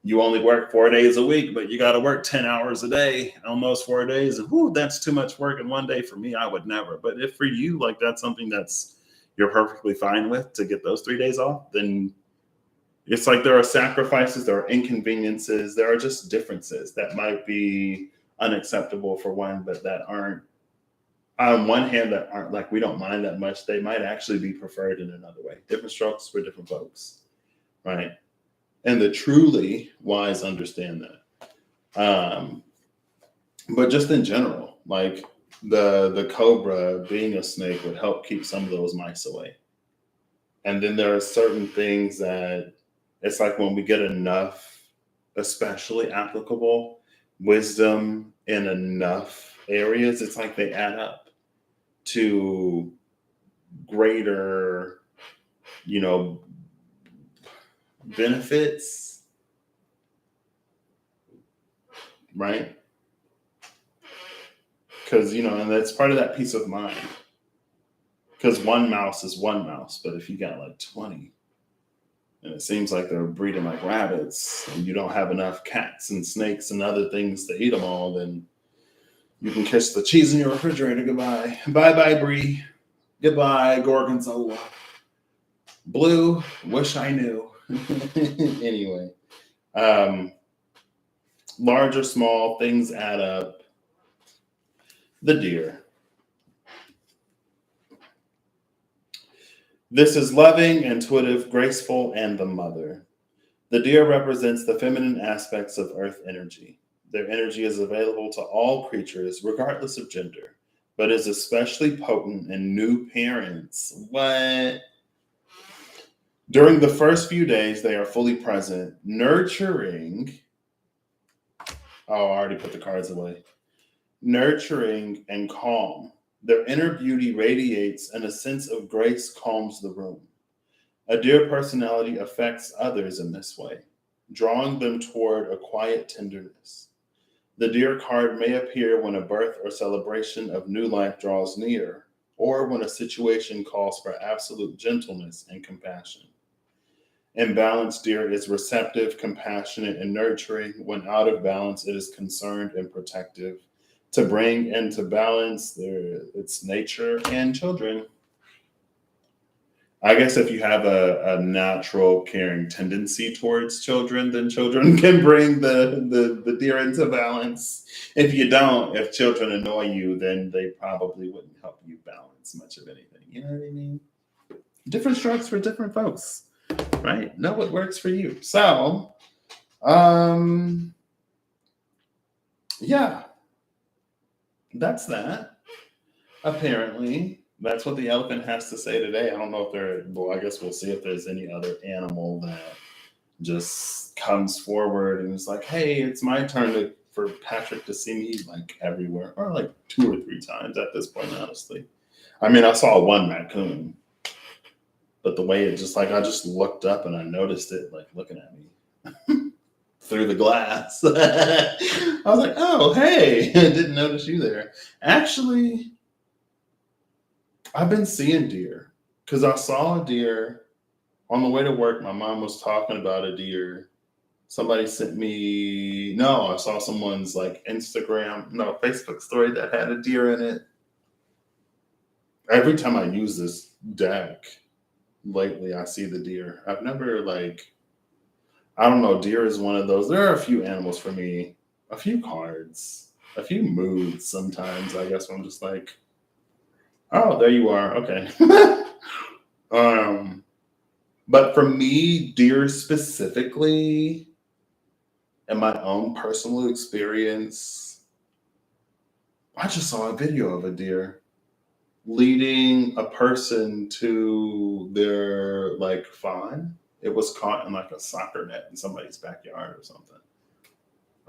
you only work 4 days a week, but you got to work 10 hours a day on those 4 days. And whoo, that's too much work in one day for me. I would never. But if for you, like that's something that's you're perfectly fine with to get those 3 days off, then it's like there are sacrifices, there are inconveniences, there are just differences that might be unacceptable for one, but that aren't on one hand that aren't like we don't mind that much. They might actually be preferred in another way. Different strokes for different folks, right? And the truly wise understand that. But just in general, like the cobra being a snake would help keep some of those mice away. And then there are certain things that it's like when we get enough, especially applicable wisdom in enough areas, it's like they add up to greater, you know, benefits, right? Because, you know, and that's part of that peace of mind. Because one mouse is one mouse, but if you got like 20, and it seems like they're breeding like rabbits, and you don't have enough cats and snakes and other things to eat them all, then you can kiss the cheese in your refrigerator goodbye. Bye bye, Brie. Goodbye, Gorgonzola. Blue, wish I knew. Anyway, um, large or small, things add up. The deer. This is loving, intuitive, graceful, and the mother. The deer represents the feminine aspects of earth energy. Their energy is available to all creatures, regardless of gender, but is especially potent in new parents. What? During the first few days, they are fully present, nurturing. Oh, I already put the cards away. Nurturing and calm. Their inner beauty radiates, and a sense of grace calms the room. A dear personality affects others in this way, drawing them toward a quiet tenderness. The deer card may appear when a birth or celebration of new life draws near, or when a situation calls for absolute gentleness and compassion. Imbalanced deer is receptive, compassionate, and nurturing. When out of balance, it is concerned and protective. To bring into balance its nature and children. I guess if you have a natural caring tendency towards children, then children can bring the deer into balance. If you don't, if children annoy you, then they probably wouldn't help you balance much of anything. You know what I mean? Different strokes for different folks, right? Know what works for you. So, um, yeah, that's that. Apparently, that's what the elephant has to say today. I don't know if there. Well, I guess we'll see if there's any other animal that just comes forward and is like, "Hey, it's my turn for Patrick to see me like everywhere," or like 2 or 3 times at this point. Honestly, I mean, I saw one raccoon, but the way it just like I just looked up and I noticed it like looking at me through the glass. I was like, "Oh, hey, I didn't notice you there." Actually, I've been seeing deer because I saw a deer on the way to work. My mom was talking about a deer. Somebody sent me, no, I saw someone's like Instagram, no, Facebook story that had a deer in it. Every time I use this deck lately, I see the deer. I've never, like, I don't know, deer is one of those. There are a few animals for me, a few cards, a few moods sometimes, I guess, when I'm just like, oh, there you are. Okay. um, but for me, deer specifically, in my own personal experience, I just saw a video of a deer leading a person to their like fawn. It was caught in like a soccer net in somebody's backyard or something.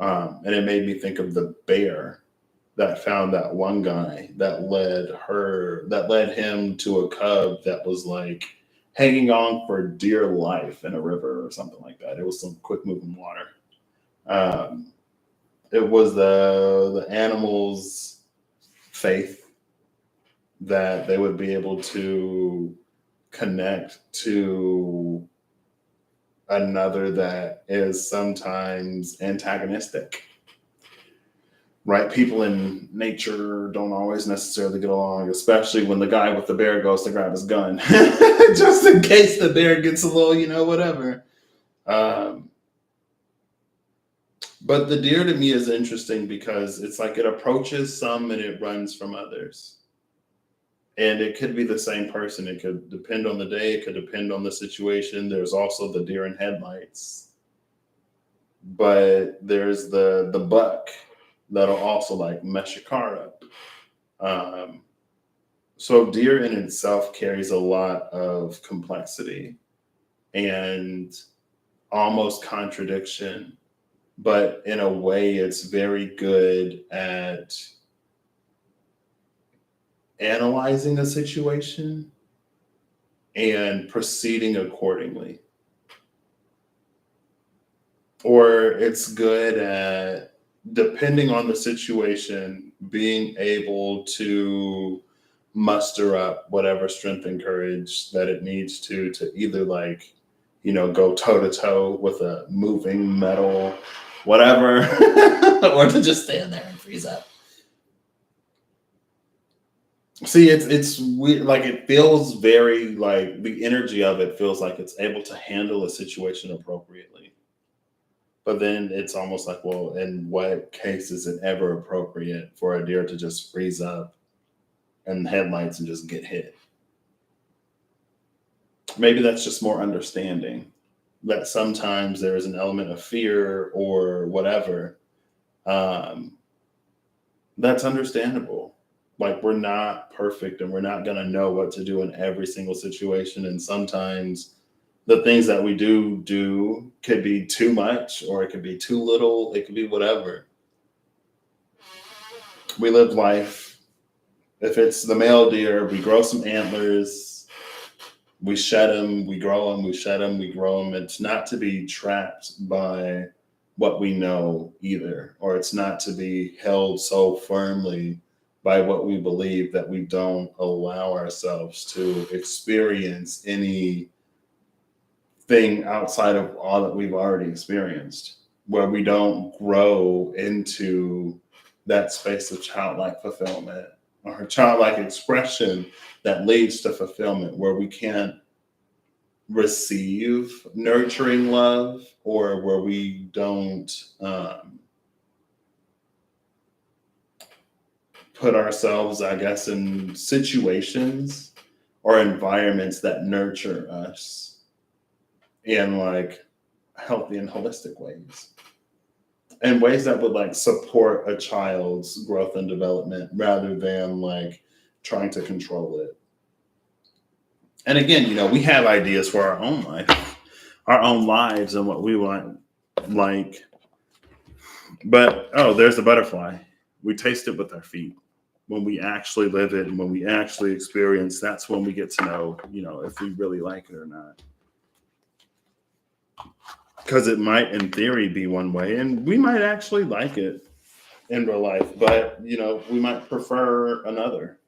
And it made me think of the bear that found that one guy that led him to a cub that was like hanging on for dear life in a river or something like that. It was some quick moving water. Um, it was the animal's faith that they would be able to connect to another that is sometimes antagonistic. Right? People in nature don't always necessarily get along, especially when the guy with the bear goes to grab his gun, just in case the bear gets a little, whatever. Um, but the deer to me is interesting because it's like it approaches some and it runs from others. And it could be the same person. It could depend on the day. It could depend on the situation. There's also the deer in headlights, but there's the buck that'll also like mess your car up. Um, so deer in itself carries a lot of complexity and almost contradiction, but in a way, it's very good at analyzing a situation and proceeding accordingly. Or it's good at, depending on the situation, being able to muster up whatever strength and courage that it needs to either like, go toe to toe with a moving metal, whatever, or to just stand there and freeze up. See, it's weird. Like it feels very like the energy of it feels like it's able to handle a situation appropriately. But then it's almost like, well, in what case is it ever appropriate for a deer to just freeze up and headlights and just get hit? Maybe that's just more understanding that sometimes there is an element of fear or whatever. Um, that's understandable. Like we're not perfect and we're not going to know what to do in every single situation. And sometimes the things that we do could be too much or it could be too little. It could be whatever. We live life. If it's the male deer, we grow some antlers, we shed them, we grow them, we shed them, we grow them. It's not to be trapped by what we know either, or it's not to be held so firmly by what we believe that we don't allow ourselves to experience anything outside of all that we've already experienced, where we don't grow into that space of childlike fulfillment or childlike expression that leads to fulfillment, where we can't receive nurturing love, or where we don't put ourselves, I guess, in situations or environments that nurture us in like healthy and holistic ways, in ways that would like support a child's growth and development rather than like trying to control it. And again, we have ideas for our own life, our own lives, and what we want. Like, but oh, there's the butterfly. We taste it with our feet. When we actually live it and when we actually experience, that's when we get to know, if we really like it or not. Because it might, in theory, be one way, and we might actually like it in real life, but we might prefer another.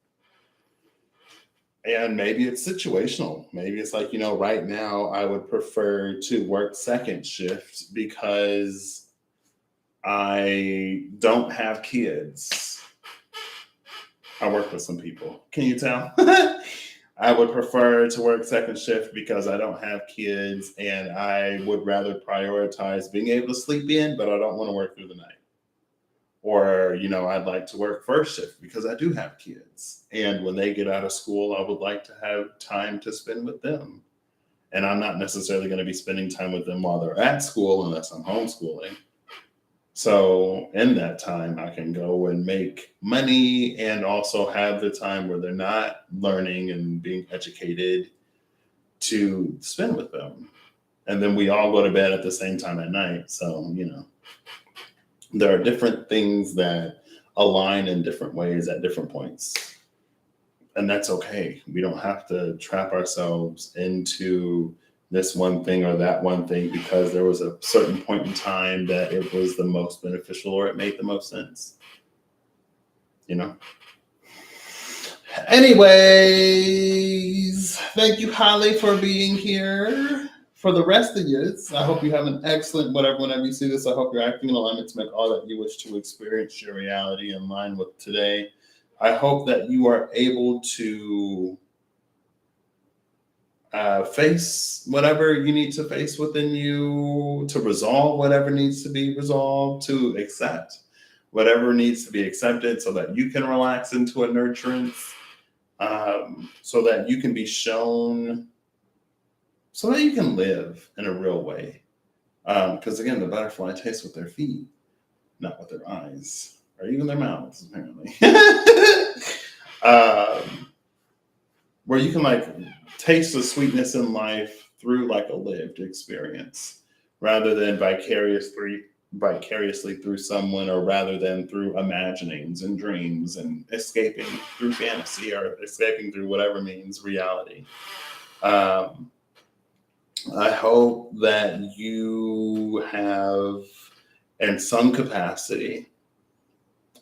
And maybe it's situational. Maybe it's like, right now I would prefer to work second shift because I don't have kids. I work with some people. Can you tell? I would prefer to work second shift because I don't have kids and I would rather prioritize being able to sleep in, but I don't want to work through the night. Or, I'd like to work first shift because I do have kids. And when they get out of school, I would like to have time to spend with them. And I'm not necessarily going to be spending time with them while they're at school unless I'm homeschooling. So in that time, I can go and make money and also have the time where they're not learning and being educated to spend with them. And then we all go to bed at the same time at night. So, there are different things that align in different ways at different points. And that's okay. We don't have to trap ourselves into this one thing or that one thing because there was a certain point in time that it was the most beneficial or it made the most sense. Anyways, thank you, Holly, for being here. For the rest of you, I hope you have an excellent whenever you see this. I hope you're acting in alignment to make all that you wish to experience your reality in line with today. I hope that you are able to face whatever you need to face within you, to resolve whatever needs to be resolved, to accept whatever needs to be accepted so that you can relax into a nurturance, so that you can be shown, so that you can live in a real way. Because again, the butterfly tastes with their feet, not with their eyes, or even their mouths, apparently. Where you can like taste the sweetness in life through like a lived experience rather than vicariously through someone, or rather than through imaginings and dreams and escaping through fantasy or escaping through whatever means reality. I hope that you have, in some capacity,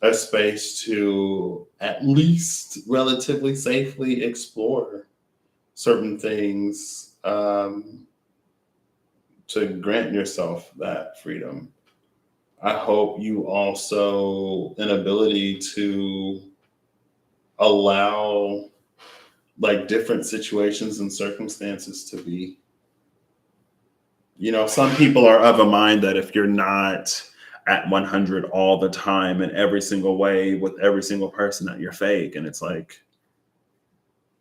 a space to at least relatively safely explore certain things, to grant yourself that freedom. I hope you also an ability to allow like different situations and circumstances to be. Some people are of a mind that if you're not at 100 all the time in every single way with every single person, that you're fake. And it's like,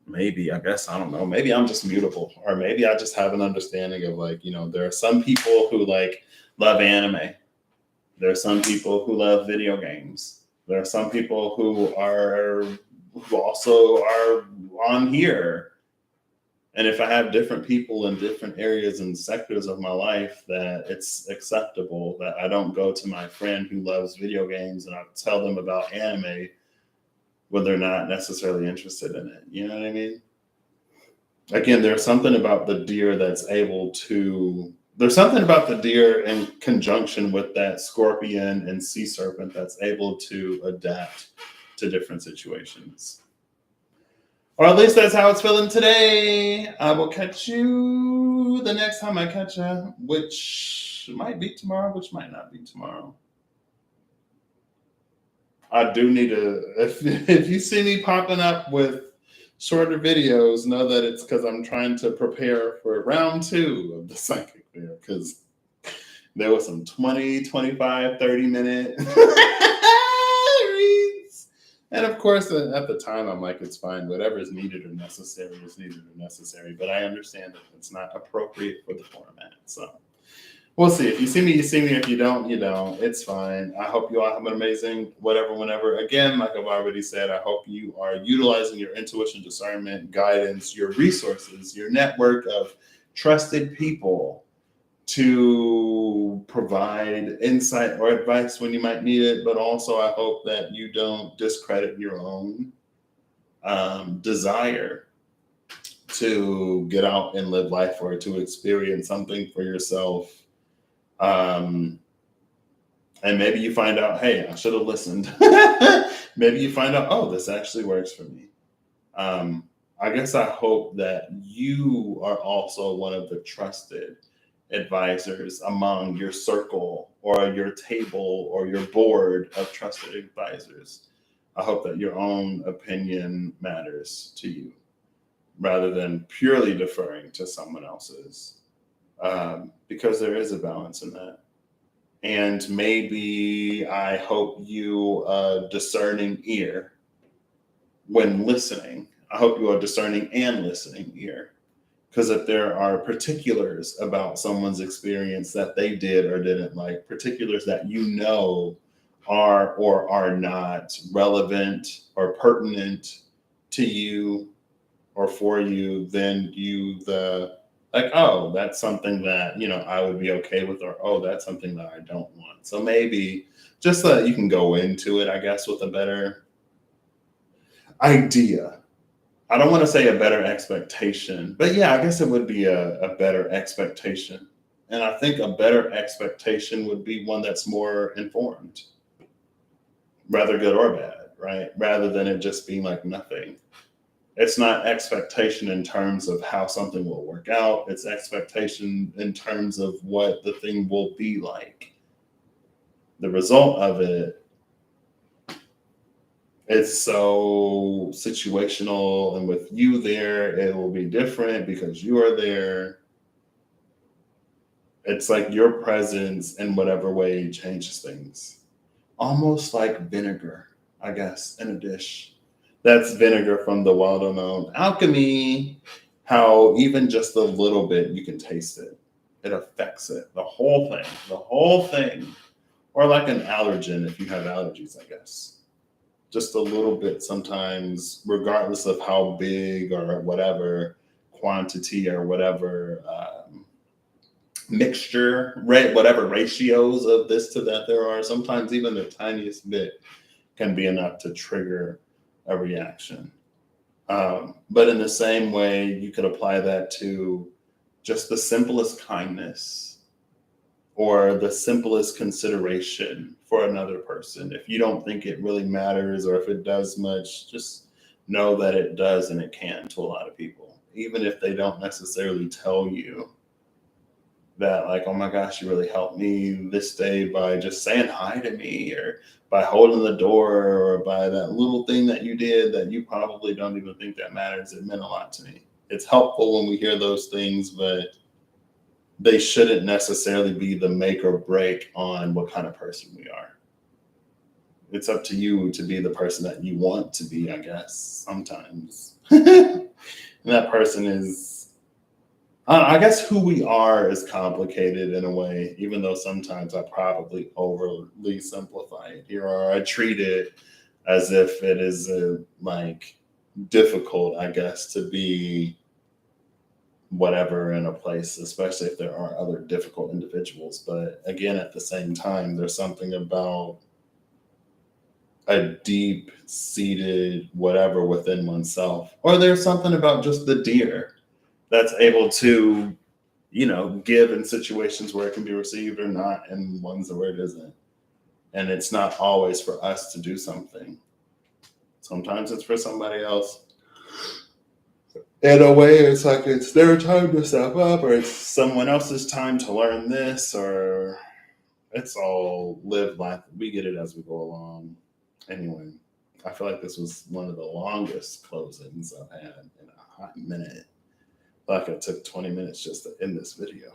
maybe, I guess, I don't know, maybe I'm just mutable, or maybe I just have an understanding of like, there are some people who like love anime. There are some people who love video games. There are some people who also are on here. And if I have different people in different areas and sectors of my life, that it's acceptable that I don't go to my friend who loves video games and I tell them about anime when they're not necessarily interested in it. You know what I mean? Again, there's something about the deer there's something about the deer in conjunction with that scorpion and sea serpent that's able to adapt to different situations. Or at least that's how it's feeling today. I will catch you the next time I catch you, which might be tomorrow, which might not be tomorrow. I do need to, if you see me popping up with shorter videos, know that it's because I'm trying to prepare for round 2 of the psychic fair, because there was some 20, 25, 30-minute reads. And of course, at the time, I'm like, it's fine. Whatever is needed or necessary is needed or necessary. But I understand that it's not appropriate for the format. So we'll see. If you see me, you see me. If you don't, you don't. It's fine. I hope you all have an amazing whatever, whenever. Again, like I've already said, I hope you are utilizing your intuition, discernment, guidance, your resources, your network of trusted people to provide insight or advice when you might need it. But also, I hope that you don't discredit your own desire to get out and live life, or to experience something for yourself. And maybe you find out, hey, I should have listened. Maybe you find out, oh, this actually works for me. I guess I hope that you are also one of the trusted advisors among your circle or your table or your board of trusted advisors. I hope that your own opinion matters to you rather than purely deferring to someone else's, because there is a balance in that. And maybe I hope you a discerning ear when listening. I hope you are discerning and listening ear. Because if there are particulars about someone's experience that they did or didn't like, particulars that you know are or are not relevant or pertinent to you or for you, then oh, that's something that, I would be okay with, or, oh, that's something that I don't want. So maybe just so that you can go into it, I guess, with a better idea. I don't want to say a better expectation, but yeah, I guess it would be a better expectation. And I think a better expectation would be one that's more informed, rather good or bad, right? Rather than it just being like nothing. It's not expectation in terms of how something will work out. It's expectation in terms of what the thing will be like. The result of it, it's so situational, and with you there, it will be different because you are there. It's like your presence in whatever way changes things. Almost like vinegar, I guess, in a dish. That's vinegar from the well-known alchemy. How even just a little bit, you can taste it. It affects it. The whole thing. The whole thing. Or like an allergen if you have allergies, I guess. Just a little bit sometimes, regardless of how big or whatever quantity or whatever mixture, whatever ratios of this to that there are, sometimes even the tiniest bit can be enough to trigger a reaction. But in the same way, you could apply that to just the simplest kindness or the simplest consideration for another person. If you don't think it really matters, or if it does much, just know that it does, and it can to a lot of people, even if they don't necessarily tell you that, like, oh my gosh, you really helped me this day by just saying hi to me, or by holding the door, or by that little thing that you did that you probably don't even think that matters. It meant a lot to me. It's helpful when we hear those things, but they shouldn't necessarily be the make or break on what kind of person we are. It's up to you to be the person that you want to be, I guess, sometimes. And that person is, I guess who we are is complicated in a way, even though sometimes I probably overly simplify it here, or I treat it as if it is difficult, I guess, to be whatever in a place, especially if there are other difficult individuals. But again, at the same time, there's something about a deep seated whatever within oneself, or there's something about just the deer that's able to, give in situations where it can be received or not, and ones where it isn't. And it's not always for us to do something. Sometimes it's for somebody else. In a way, it's like it's their time to step up, or it's someone else's time to learn this, or it's all live life. We get it as we go along. Anyway, I feel like this was one of the longest closings I've had in a hot minute. Like it took 20 minutes just to end this video.